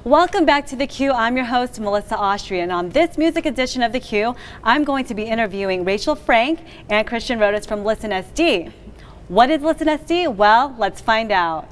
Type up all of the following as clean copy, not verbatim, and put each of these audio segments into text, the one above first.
Welcome back to The Q. I'm your host, Melissa Austria, and on this music edition of The Q, I'm going to be interviewing Rachel Frank and Christian Rodas from ListenSD. What is ListenSD? Well, let's find out.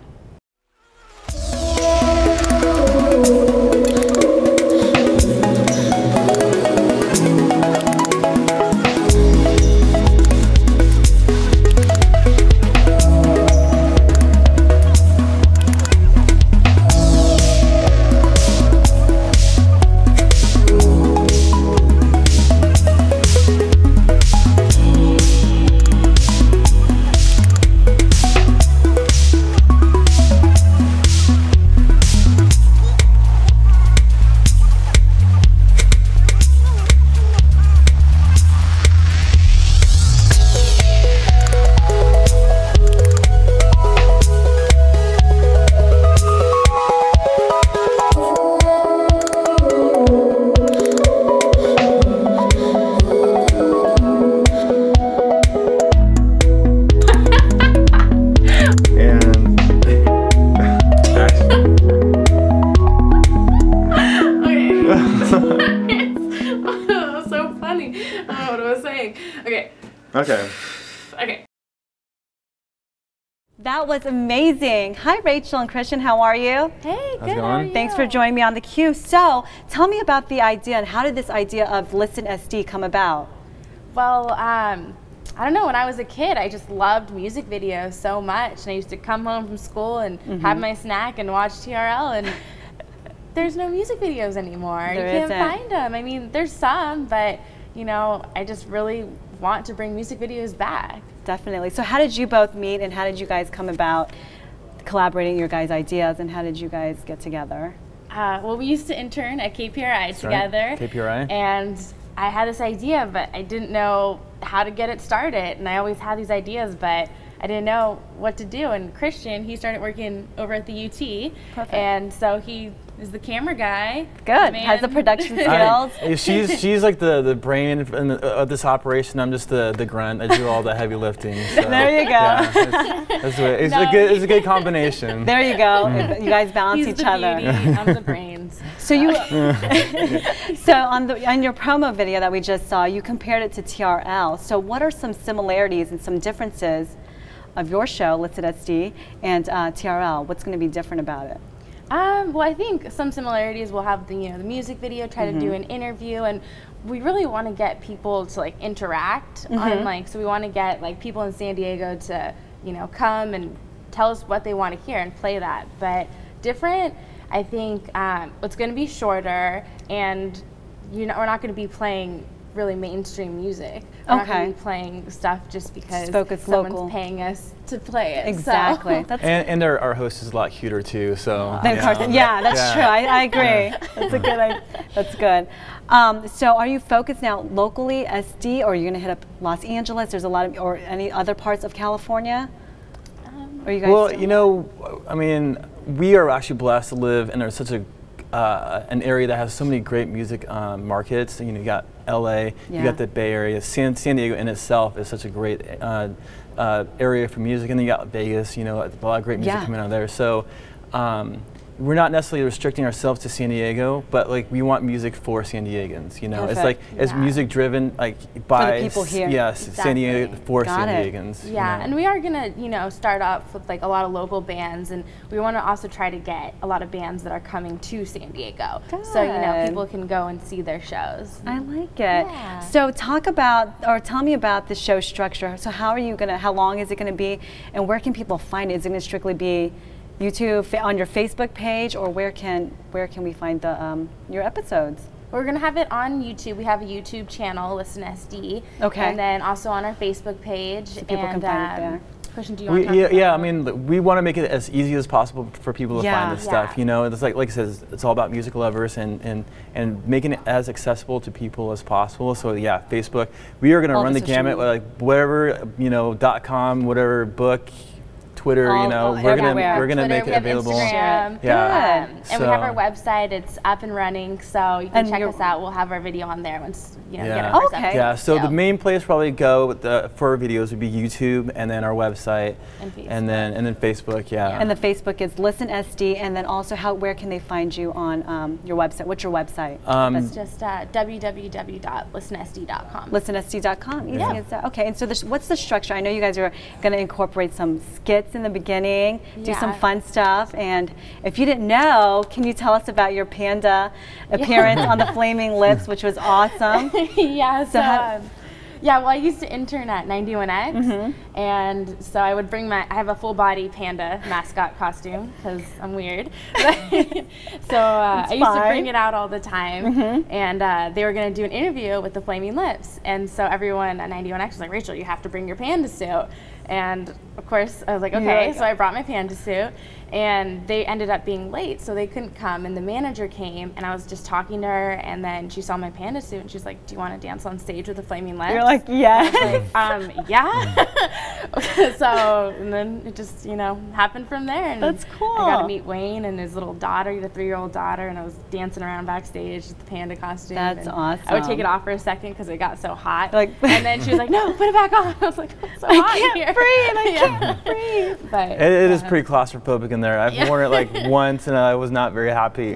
Okay. That was amazing. Hi, Rachel and Christian. How are you? Hey, good. How are you? Thanks for joining me on The Q. So, tell me about the idea and how did this idea of ListenSD come about? Well, I don't know. When I was a kid, I just loved music videos so much, and I used to come home from school and have my snack and watch TRL. And there's no music videos anymore. You can't find them. I mean, there's some, but you know, I just really want to bring music videos back. Definitely. So how did you both meet and how did you guys come about collaborating your guys' ideas and how did you guys get together? Well, we used to intern at KPRI together. Right. KPRI. And I had this idea, but I didn't know how to get it started. And I always had these ideas, but I didn't know what to do. And Christian, he started working over at the UT. Perfect. And so he is the camera guy. Good. Has the production skills. She's like the brain of this operation. I'm just the grunt. I do all the heavy lifting. So, there you go. Yeah, it's a good combination. There you go. You guys balance He's each other. Beauty, I'm the brains. So you, so on your promo video that we just saw, you compared it to TRL. So what are some similarities and some differences of your show, ListenSD, and TRL? What's going to be different about it? Well, I think some similarities. We'll have the music video, try to do an interview, and we really want to get people to like interact on so we want to get like people in San Diego to come and tell us what they want to hear and play that. But different, I think it's going to be shorter, and we're not going to be playing really mainstream music. We're not going to be playing stuff just because someone's paying us to play it. Exactly. So. And our host is a lot cuter too. So yeah, that's true. I agree. That's a good. That's good. So are you focused now locally SD, or are you going to hit up Los Angeles? There's a lot of, or any other parts of California? Or you guys? Well, I mean, we are actually blessed to live in such an area that has so many great music markets. You got LA, you got the Bay Area. San Diego in itself is such a great area for music, and then you got Vegas. A lot of great music coming out of there. So we're not necessarily restricting ourselves to San Diego, but like we want music for San Diegans. It's like it's music driven, like by for the people here. Yes, San Diego for San Diegans. Yeah, and we are gonna start off with like a lot of local bands, and we want to also try to get a lot of bands that are coming to San Diego, so people can go and see their shows. I like it. Yeah. So tell me about the show structure. So how long is it gonna be, and where can people find it? Is it gonna strictly be YouTube, on your Facebook page, or where can we find your episodes? We're going to have it on YouTube. We have a YouTube channel, ListenSD. Okay. And then also on our Facebook page. So people can find it there. Christian, do you want to talk about I mean, we want to make it as easy as possible for people to find this stuff. It's like I said, it's all about music lovers and making it as accessible to people as possible. So yeah, Facebook. We are going to run the gamut, like whatever, .com, whatever book, Twitter, you know, we're gonna make it available. Instagram. Yeah. And we have our website. It's up and running, so you can check us out. We'll have our video on there once you know get our first episode. Yeah. So the main place probably go with for our videos would be YouTube, and then our website, and then Facebook. Yeah. And the Facebook is ListenSD, and then also where can they find you on your website? What's your website? It's just www.listensd.com. ListenSD.com. Easy as that. Okay. And so what's the structure? I know you guys are going to incorporate some skits in the beginning, do some fun stuff. And if you didn't know, can you tell us about your panda appearance on the Flaming Lips, which was awesome? Well, I used to intern at 91X, and so I would bring I have a full body panda mascot costume because I'm weird. So I used to bring it out all the time, and they were going to do an interview with the Flaming Lips, and so everyone at 91X was like, Rachel, you have to bring your panda suit. And of course, I was like, okay, so I brought my panda suit, and they ended up being late, so they couldn't come, and the manager came, and I was just talking to her, and then she saw my panda suit, and she's like, do you want to dance on stage with the Flaming Lips? You're like, yes. Like, yeah. So, and then it just, you know, happened from there. And that's cool. I got to meet Wayne and his little daughter, he had a 3-year-old daughter, and I was dancing around backstage with the panda costume. That's awesome. I would take it off for a second because it got so hot. And then she was like, no, put it back on. I was like, it's so hot here. I can't breathe. But it is pretty claustrophobic in there. I've worn it like once, and I was not very happy.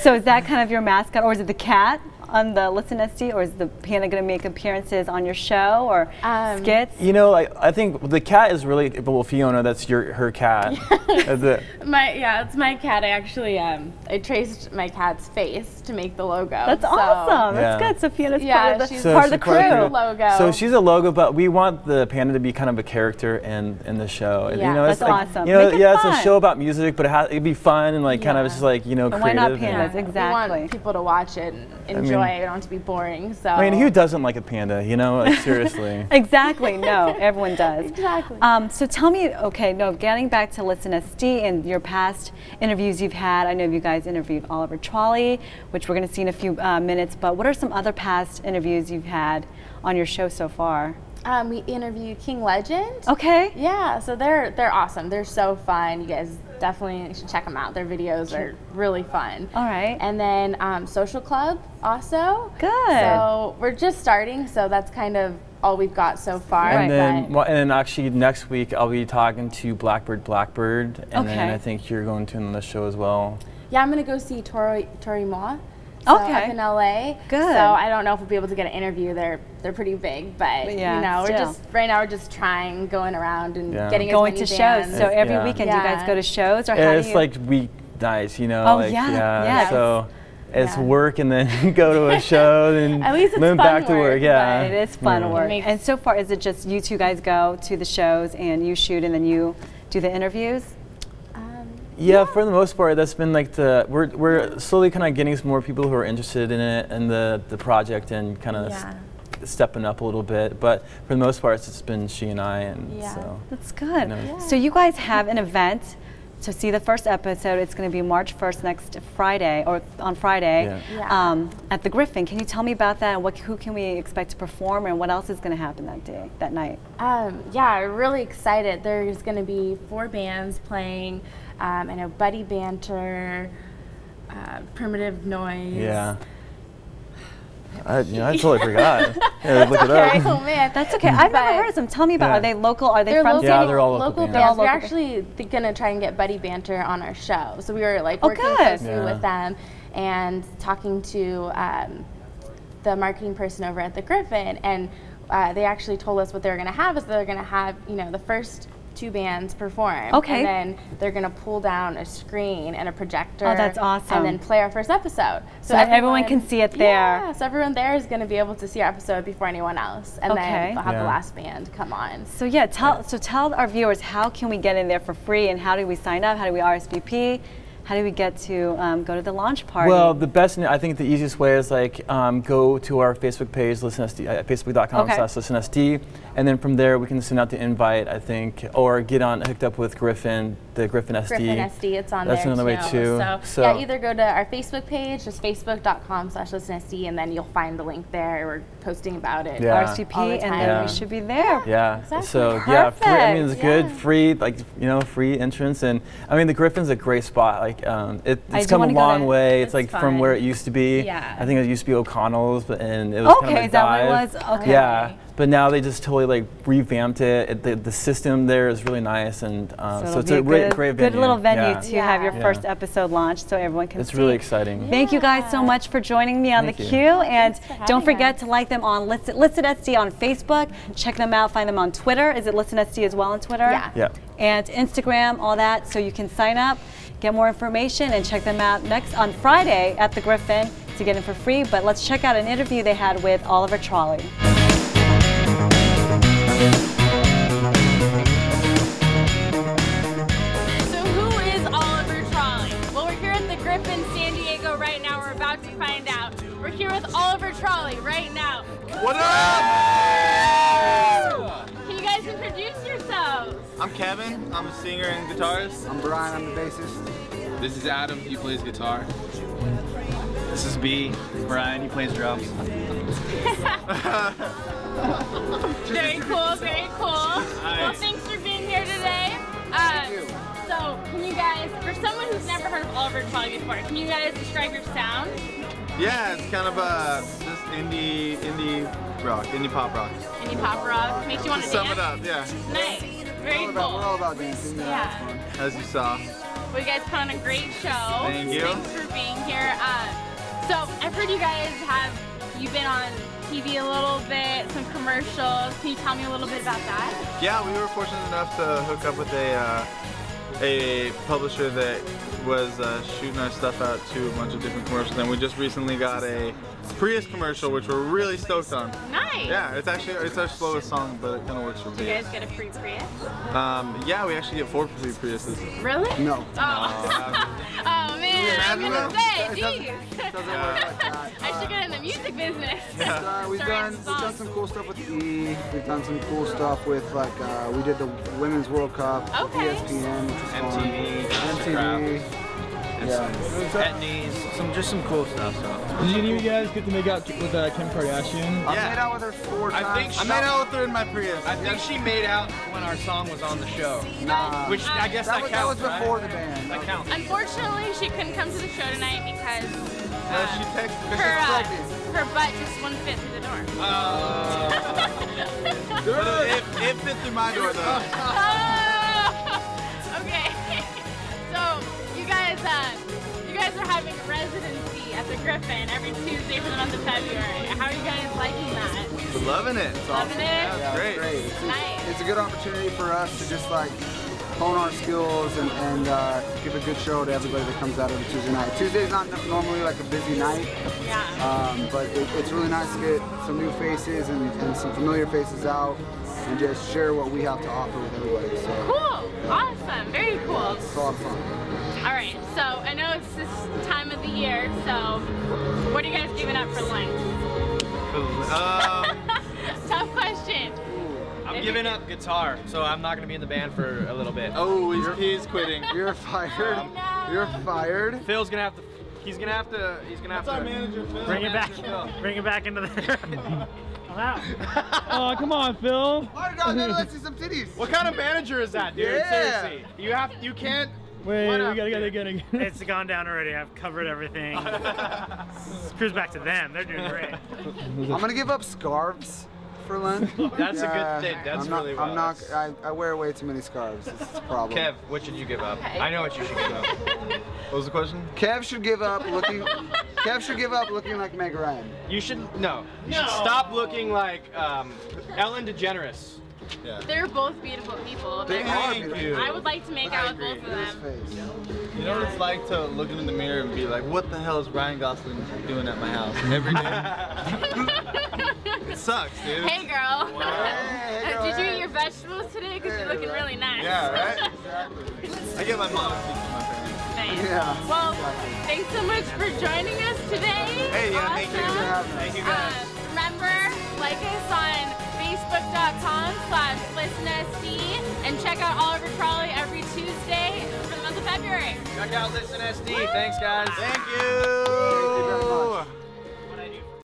So is that kind of your mascot, or is it the cat on the ListenSD, or is the panda going to make appearances on your show or skits? You know, I think the cat is really, well, Fiona, that's her cat. It's my cat. I actually I traced my cat's face to make the logo. That's awesome. That's good. So Fiona's part of the crew. Logo. So she's a logo, but we want the panda to be kind of a character in the show. Yeah, you know, that's awesome. You know, it's a show about music, but it'd be fun and like kind of just like, you know, creative. Why not pandas? Exactly. We want people to watch it and enjoy. I don't want it to be boring. So I mean, who doesn't like a panda? You know, like, seriously. Exactly. No, everyone does. Exactly. So tell me, getting back to ListenSD and your past interviews you've had. I know you guys interviewed Oliver Trolley, which we're going to see in a few minutes. But what are some other past interviews you've had on your show so far? We interviewed King Legend. Okay. Yeah, so they're awesome. They're so fun. You guys definitely should check them out. Their videos are really fun. All right. And then Social Club also. Good. So we're just starting, so that's kind of all we've got so far. And then actually next week I'll be talking to Blackbird, and then I think you're going to on the show as well. Yeah, I'm going to go see Tori Moa. So up in LA. Good. So I don't know if we'll be able to get an interview. They're pretty big, but you know, right now we're just trying, going around and getting going to shows. So every weekend you guys go to shows, or how do you? It's like weeknights, you know. Oh like, yeah. So it's work and then go to a show and at least it's then fun back to work. Yeah, it is fun work. And so far, is it just you two guys go to the shows and you shoot and then you do the interviews? Yeah, for the most part, that's been like we're slowly kind of getting some more people who are interested in it and the project and kind of stepping up a little bit. But for the most part, it's just been she and I, and so that's good. You know. So you guys have an event to see the first episode. It's going to be March 1st, next Friday, or on Friday, at the Griffin. Can you tell me about that and who can we expect to perform and what else is going to happen that night? Yeah, we're really excited. There's going to be 4 bands playing. I know Buddy Banter, Primitive Noise. Yeah. I totally forgot. Look it up. Oh man, that's okay. I've never heard of them. Tell me about. Are they local? Are they from? Yeah, they're all local bands. We're actually gonna try and get Buddy Banter on our show. So we were like working closely with them and talking to the marketing person over at the Griffin, and they actually told us what they're gonna have is they're gonna have the first 2 bands perform. Okay. And then they're going to pull down a screen and a projector. Oh, that's awesome. And then play our first episode. So everyone can see it there. Yeah, so everyone there is going to be able to see our episode before anyone else. And then they'll have the last band come on. So tell our viewers, how can we get in there for free and how do we sign up? How do we RSVP? how do we get to go to the launch party? Well, I think the easiest way is like go to our Facebook page, ListenSD, at facebook.com/ListenSD, and then from there we can send out the invite, I think, or get hooked up with Griffin, the Griffin SD. Griffin SD, it's on That's there another way too. So yeah, either go to our Facebook page, just facebook.com/ListenSD, and then you'll find the link there. We're posting about it. RSVP, and then we should be there. Yeah. Exactly. So Perfect. yeah, I mean it's good, free, like free entrance, and I mean the Griffin's a great spot. Like it's come a long way. It's like from where it used to be. Yeah. I think it used to be O'Connell's, and it was kind of a is that dive. what it was? Okay. Yeah. But now they just totally like revamped it. The system there is really nice, and so it's a great venue. Good little venue to Yeah. have your first episode launched, so everyone can see. It's really exciting. Thank you guys so much for joining me on Thank the you. Q, and don't forget us. to like them on ListenSD on Facebook. Check them out. Find them on Twitter. Is it ListenSD as well on Twitter? Yeah. Yeah. And Instagram, all that. So you can sign up, get more information, and check them out next on Friday at the Griffin to get in for free. But let's check out an interview they had with Oliver Trolley. So who is Oliver Trolley? Well, we're here at the Griffin San Diego right now. We're about to find out. We're here with Oliver Trolley right now. What up? Can you guys introduce yourselves? I'm Kevin. I'm a singer and guitarist. I'm Brian, I'm the bassist. This is Adam. He plays guitar. This is B. Brian. He plays drums. Very cool, very cool. Well, thanks for being here today. So, can you guys, for someone who's never heard of Oliver Trolley before, can you guys describe your sound? Yeah, it's kind of just indie rock, indie pop rock. Indie pop rock makes you want to Sum dance? it up, yeah. Nice. Very We're all cool. about dancing. Yeah. As you saw. Well, you guys put on a great show. Thank you. Thanks for being here. So, I've heard you guys you've been on TV a little bit, some commercials. Can you tell me a little bit about that? Yeah, we were fortunate enough to hook up with a publisher that was shooting our stuff out to a bunch of different commercials, and we just recently got a Prius commercial, which we're really stoked on. Nice. Yeah, it's our slowest song, but it kind of works for me. Do you guys get a free Prius? Yeah, we actually get 4 free Priuses. Really? No. Oh, oh man, I'm gonna say, geez. Doesn't work like that. I should get in the music business. We've done some cool stuff with E. We've done some cool stuff with we did the Women's World Cup, Okay. ESPN, which was MTV, MTV. Yeah. Etnies, some cool stuff. So. Did any of you guys get to make out with Kim Kardashian? I made out with her 4 times. I made out with her in my Prius. I think she made out when our song was on the show. Nah. Which I guess that that counts, was before right? the band. That counts. Unfortunately, she couldn't come to the show tonight because She texted her butt just wouldn't fit through the door. It fit through my door though. Okay. So you guys are having a residency at the Griffin every Tuesday for the month of February. How are you guys liking that? We're loving it. Loving it? Yeah, it's great. It's Nice. It's a good opportunity for us to just like hone our skills and give a good show to everybody that comes out every Tuesday night. Tuesday's not normally like a busy night, Yeah. but it's really nice to get some new faces and some familiar faces out and just share what we have to offer with everybody. So Cool. Awesome. Very cool. it's a lot of fun. All right. So I know it's this time of the year. So what are you guys giving up for lunch? Tough question. I'm giving up guitar, so I'm not gonna be in the band for a little bit. Oh, he's quitting. You're fired. You're fired. Phil's gonna have to. He's gonna have to. That's our manager, Phil. Bring it back. Bring it back into there. Wow. Oh, come on, Phil. Oh my God, let's see some titties. What kind of manager is that, dude? Yeah. Seriously, you can't. Wait, What we up, gotta get dude? again. It's gone down already. I've covered everything. Screws back to them. They're doing great. I'm gonna give up scarves for lunch. That's a good thing. That's I'm not, really I'm well. not. I wear way too many scarves. It's a problem. Kev, what should you give up? I know what you should give up. What was the question? Kev should give up looking. Kev should give up looking like Meg Ryan. You should no. You should stop looking like Ellen DeGeneres. Yeah. They're both beautiful people. They are beautiful. you. I would like to make out with both of His them. face. You know what it's like to look in the mirror and be like, what the hell is Ryan Gosling doing at my house every day? It sucks, dude. Hey girl. Hey, girl, Did you hey. eat your vegetables today? Because you're looking really nice. Yeah, right? I get my mom to speak to my parents. Nice. Yeah. Well, thanks so much for joining us today. Hey, yeah, thank you. Thank you guys. Remember, like us on Facebook.com/ListenSD and check out Oliver Trolley every Tuesday for the month of February. Check out ListenSD. Thanks, guys. Thank you.